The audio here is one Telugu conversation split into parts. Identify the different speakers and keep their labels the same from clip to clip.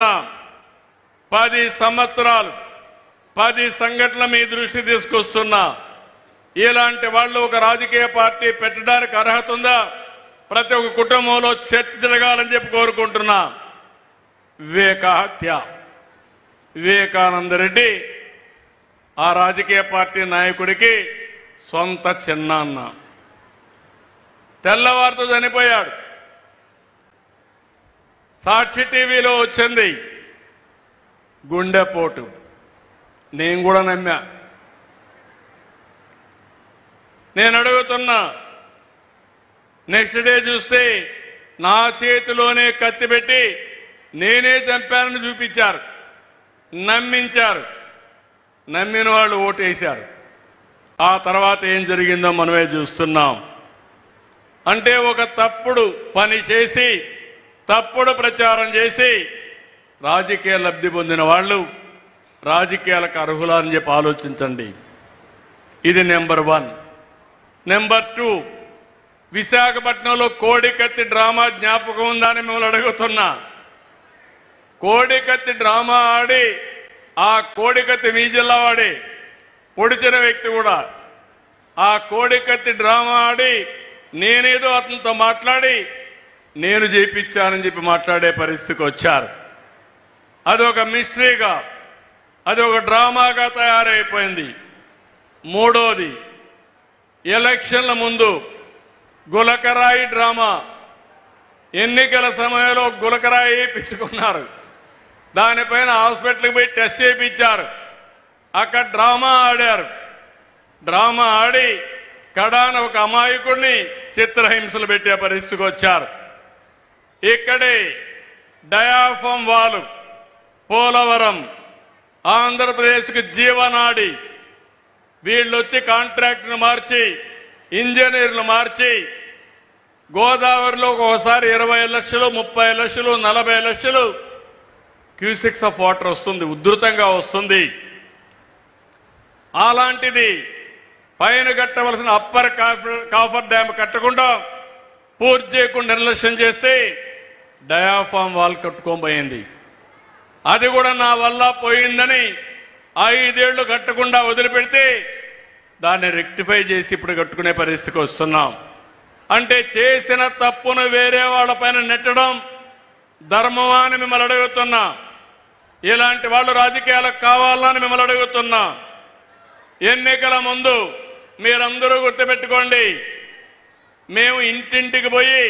Speaker 1: 10 సంవత్సరాలు 10 సంఘటనల మీ దృష్టి తీసుకొస్తున్నా. ఇలాంటి వాళ్ళు ఒక రాజకీయ పార్టీ పెట్టడానికి అర్హత ఉందా? ప్రతి ఒక్క కుటుంబంలో చర్చ జరగాలని చెప్పి కోరుకుంటున్నా. వివేక హత్య, వివేకానంద రెడ్డి ఆ రాజకీయ పార్టీ నాయకుడికి సొంత చిన్నాన్న, తెల్లవారితో చనిపోయాడు. సాక్షి టీవీలో వచ్చింది గుండెపోటు. నేను కూడా నమ్మా. నేను అడుగుతున్నా, నెక్స్ట్ డే చూస్తే నా చేతిలోనే కత్తి పెట్టి నేనే చంపానని చూపించారు, నమ్మించారు. నమ్మిన వాళ్ళు ఓటేశారు. ఆ తర్వాత ఏం జరిగిందో మనమే చూస్తున్నాం. అంటే ఒక తప్పుడు పని చేసి తప్పుడు ప్రచారం చేసి రాజకీయ లబ్ధి పొందిన వాళ్ళు రాజకీయాలకు అర్హులా అని చెప్పి ఆలోచించండి. ఇది నెంబర్ 1. నెంబర్ 2, విశాఖపట్నంలో కోడికత్తి డ్రామా జ్ఞాపకం ఉందని మిమ్మల్ని అడుగుతున్నా. కోడికత్తి డ్రామా ఆడి ఆ కోడికత్తి మీ జిల్లా వాడి పొడిచిన వ్యక్తి కూడా ఆ కోడికత్తి డ్రామా ఆడి నేనేదో అతనితో మాట్లాడి నేను చేయించానని చెప్పి మాట్లాడే పరిస్థితికి వచ్చారు. అదొక మిస్టరీగా, అదొక డ్రామాగా తయారైపోయింది. మూడోది, ఎలక్షన్ల ముందు గులకరాయి డ్రామా. ఎన్నికల సమయంలో గులకరాయి పిచ్చుకున్నారు. దానిపైన హాస్పిటల్కి పోయి టెస్ట్ చేయించారు. అక్కడ డ్రామా ఆడారు. డ్రామా ఆడి కడాన ఒక అమాయకుడిని చిత్రహింసలు పెట్టే పరిస్థితికి వచ్చారు. ఇక్కడే డయాఫామ్ వాలు, పోలవరం, ఆంధ్రప్రదేశ్కి జీవనాడి. వీళ్ళొచ్చి కాంట్రాక్ట్ను మార్చి ఇంజనీర్లు మార్చి గోదావరిలో ఒకసారి 20 లక్షలు, 30 లక్షలు, 40 లక్షలు క్యూసెక్స్ ఆఫ్ వాటర్ వస్తుంది, ఉధృతంగా వస్తుంది. అలాంటిది పైన కట్టవలసిన అప్పర్ కాఫర్ డ్యామ్ కట్టకుండా పూర్తి చేయకుండా నిర్లక్ష్యం చేస్తే డయాఫామ్ వాల్ కట్టుకోబోయింది. అది కూడా నా వల్ల పోయిందని 5 ఏళ్లు కట్టకుండా వదిలిపెడితే దాన్ని రెక్టిఫై చేసి ఇప్పుడు కట్టుకునే పరిస్థితికి వస్తున్నాం. అంటే చేసిన తప్పును వేరే వాళ్ళపైన నెట్టడం ధర్మమా అని మిమ్మల్ని అడుగుతున్నా. ఇలాంటి వాళ్ళు రాజకీయాలకు కావాలని మిమ్మల్ని అడుగుతున్నా. ఎన్నికల ముందు మీరందరూ గుర్తుపెట్టుకోండి, మేము ఇంటింటికి పోయి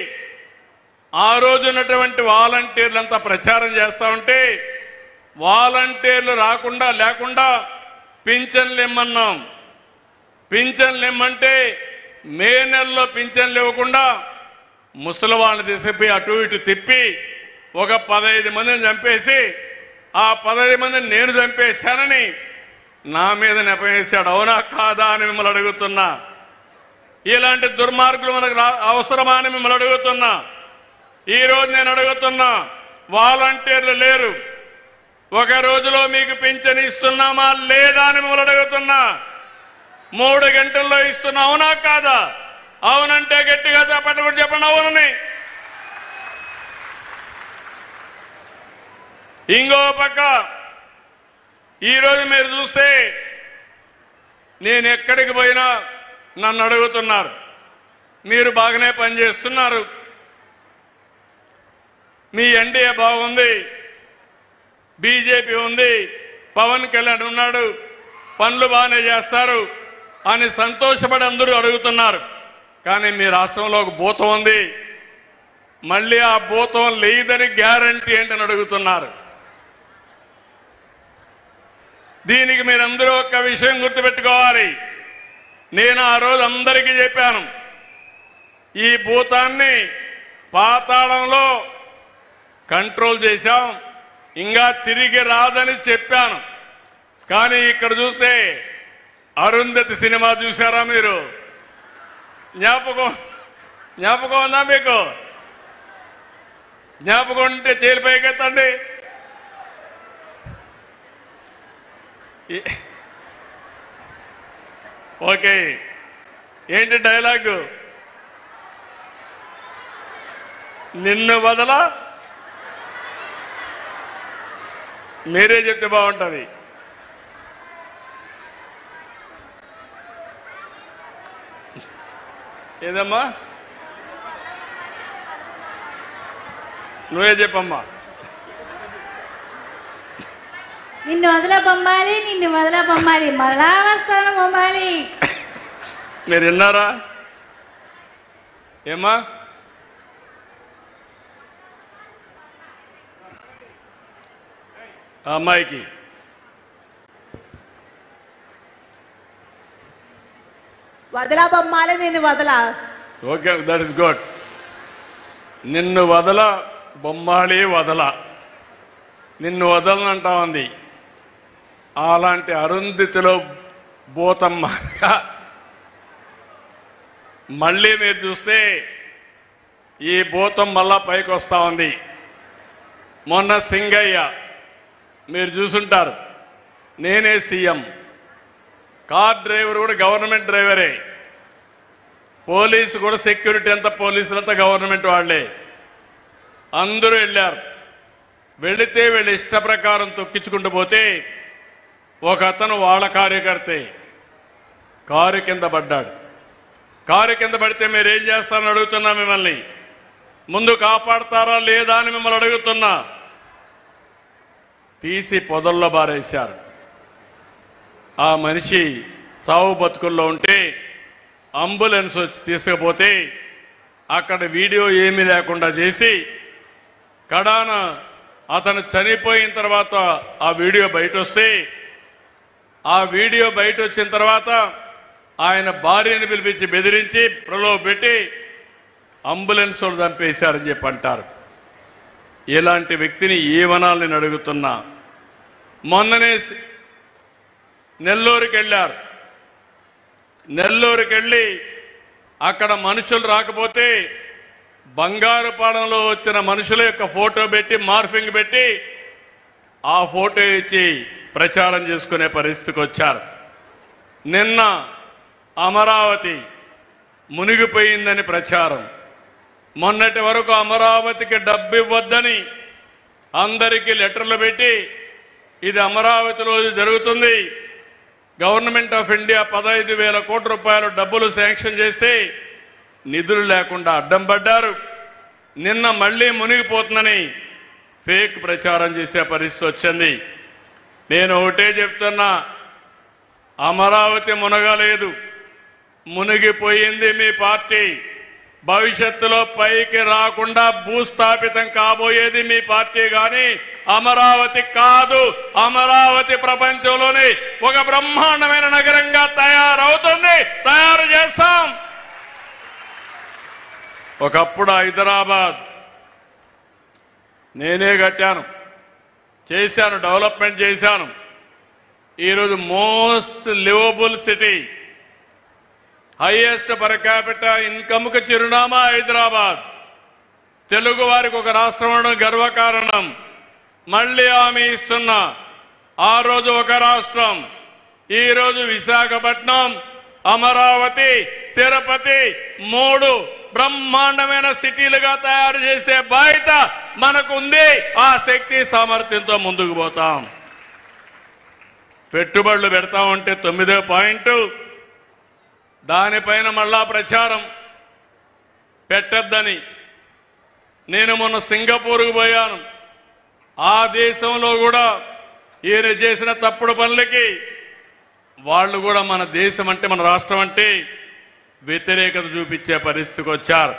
Speaker 1: ఆ రోజు ఉన్నటువంటి వాలంటీర్లంతా ప్రచారం చేస్తా ఉంటే వాలంటీర్లు లేకుండా పింఛన్లు ఇమ్మన్నాం. పింఛన్లు ఇమ్మంటే మే నెలలో పింఛన్లు ఇవ్వకుండా ముసలి వాళ్ళని తీసుకుపోయి అటు ఇటు తిప్పి ఒక 15 మందిని చంపేసి ఆ 15 మందిని నేను చంపేశానని నా మీద నెపవేశాడు. అవునా కాదా అని మిమ్మల్ని అడుగుతున్నా. ఇలాంటి దుర్మార్గులు మనకు అవసరమా అని మిమ్మల్ని అడుగుతున్నా. ఈరోజు నేను అడుగుతున్నా, వాలంటీర్లు లేరు, ఒక రోజులో మీకు పింఛన్ ఇస్తున్నామా లేదా అని మిమ్మల్ని అడుగుతున్నా. 3 గంటల్లో ఇస్తున్నా, అవునా కాదా? అవునంటే గట్టిగా చెప్పండి, కూడా చెప్పండి అవునని. ఇంకో పక్క ఈరోజు మీరు చూస్తే నేను ఎక్కడికి పోయినా నన్ను అడుగుతున్నారు, మీరు బాగానే పనిచేస్తున్నారు, మీ ఎన్డీఏ బాగుంది, బీజేపీ ఉంది, పవన్ కళ్యాణ్ ఉన్నాడు, పనులు బాగానే చేస్తారు అని సంతోషపడి అందరూ అడుగుతున్నారు. కానీ మీ రాష్ట్రంలో ఒక భూతం ఉంది, మళ్ళీ ఆ భూతం లేదని గ్యారంటీ ఏంటని అడుగుతున్నారు. దీనికి మీరందరూ ఒక విషయం గుర్తుపెట్టుకోవాలి. నేను ఆ రోజు అందరికీ చెప్పాను, ఈ భూతాన్ని పాతాళంలో కంట్రోల్ చేశాం, ఇంకా తిరిగి రాదని చెప్పాను. కానీ ఇక్కడ చూస్తే అరుంధతి సినిమా చూశారా మీరు? జ్ఞాపకం ఉందా మీకు? జ్ఞాపకం ఉంటే చేలు పైకెత్తండి. ఓకే, ఏంటి డైలాగు? నిన్ను వదల మీరే చెప్తే బాగుంటుంది. ఏదమ్మా నువ్వే చెప్పమ్మా.
Speaker 2: నిన్ను వదల బొమ్మాలి, నిన్ను వదల బొమ్మాలి, మళ్ళా వస్తాను బొమ్మాలి.
Speaker 1: మీరు విన్నారా ఏమ్మా? ఆ అమ్మాయికి
Speaker 3: వదలా బొమ్మాలి, నిన్ను వదలా.
Speaker 1: Okay, that is good. నిన్ను వదల బొమ్మాళి వదల, నిన్ను వదలనంటా ఉంది. అలాంటి అరుంధతిలో భూతమ్మగా మళ్ళీ మీరు చూస్తే ఈ భూతం మళ్ళా పైకి వస్తా ఉంది. మొన్న సింగయ్య మీరు చూసుంటారు, నేనే సీఎం, కార్ డ్రైవర్ కూడా గవర్నమెంట్ డ్రైవరే, పోలీసు కూడా సెక్యూరిటీ అంతా పోలీసులంతా గవర్నమెంట్ వాళ్లే. అందరూ వెళ్ళారు. వెళితే వీళ్ళ ఇష్ట ప్రకారం తొక్కించుకుంటూ పోతే ఒక అతను వాళ్ళ కార్యకర్తే కారు కింద పడ్డాడు. కారు కింద పడితే మీరేం చేస్తారని అడుగుతున్నా మిమ్మల్ని. ముందు కాపాడతారా లేదా అని మిమ్మల్ని అడుగుతున్నా. తీసి పొదల్లో బారేశారు. ఆ మనిషి చావు బతుకుల్లో ఉంటే అంబులెన్స్ వచ్చి తీసుకుపోతే అక్కడ వీడియో ఏమీ లేకుండా చేసి కడాన అతను చనిపోయిన తర్వాత ఆ వీడియో బయట వస్తే ఆ వీడియో బయట వచ్చిన తర్వాత ఆయన భార్యను పిలిపించి బెదిరించి ప్రలోభ పెట్టి అంబులెన్స్ వాళ్ళు చంపేశారని చెప్పి అంటారు. ఇలాంటి వ్యక్తిని ఏమనాలని అడుగుతున్నా. మొన్ననే నెల్లూరుకి వెళ్ళారు. నెల్లూరుకి వెళ్ళి అక్కడ మనుషులు రాకపోతే బంగారుపాడంలో వచ్చిన మనుషుల యొక్క ఫోటో పెట్టి మార్ఫింగ్ పెట్టి ఆ ఫోటో ఇచ్చి ప్రచారం చేసుకునే పరిస్థితికి వచ్చారు. నిన్న అమరావతి మునిగిపోయిందని ప్రచారం. మొన్నటి వరకు అమరావతికి డబ్బు ఇవ్వద్దని అందరికీ లెటర్లు పెట్టి ఇది అమరావతిలో జరుగుతుంది, గవర్నమెంట్ ఆఫ్ ఇండియా 15,000 కోట్ల రూపాయలు డబ్బులు శాంక్షన్ చేస్తే నిధులు లేకుండా అడ్డం పడ్డారు. నిన్న మళ్లీ మునిగిపోతుందని ఫేక్ ప్రచారం చేసే పరిస్థితి వచ్చింది. నేను ఒకటే చెప్తున్నా, అమరావతి మునగలేదు, మునిగిపోయింది మీ పార్టీ. భవిష్యత్తులో పైకి రాకుండా భూస్థాపితం కాబోయేది మీ పార్టీ గాని అమరావతి కాదు. అమరావతి ప్రపంచంలోని ఒక బ్రహ్మాండమైన నగరంగా తయారవుతుంది, తయారు చేస్తాం. ఒకప్పుడు హైదరాబాద్ నేనే కట్టాను, చేశాను, డెవలప్మెంట్ చేశాను. ఈరోజు most livable city, highest per capita ఇన్కమ్కు చిరునామా హైదరాబాద్. తెలుగు వారికి ఒక రాష్ట్రం ఉండడం గర్వకారణం. మళ్లీ హామీ ఇస్తున్నా, ఆ రోజు ఒక రాష్ట్రం, ఈ రోజు విశాఖపట్నం, అమరావతి, తిరుపతి 3 బ్రహ్మాండమైన సిటీలుగా తయారు చేసే బాధ్యత మనకు ఉంది. ఆ శక్తి సామర్థ్యంతో ముందుకు పోతాం. పెట్టుబడులు పెడతామంటే 9వ పాయింట్, దానిపైన మళ్ళా ప్రచారం పెట్టద్దని. నేను మొన్న సింగపూర్కు పోయాను. ఆ దేశంలో కూడా ఈయన చేసిన తప్పుడు పనులకి వాళ్ళు కూడా మన దేశం అంటే, మన రాష్ట్రం అంటే వ్యతిరేకత చూపించే పరిస్థితికి వచ్చారు.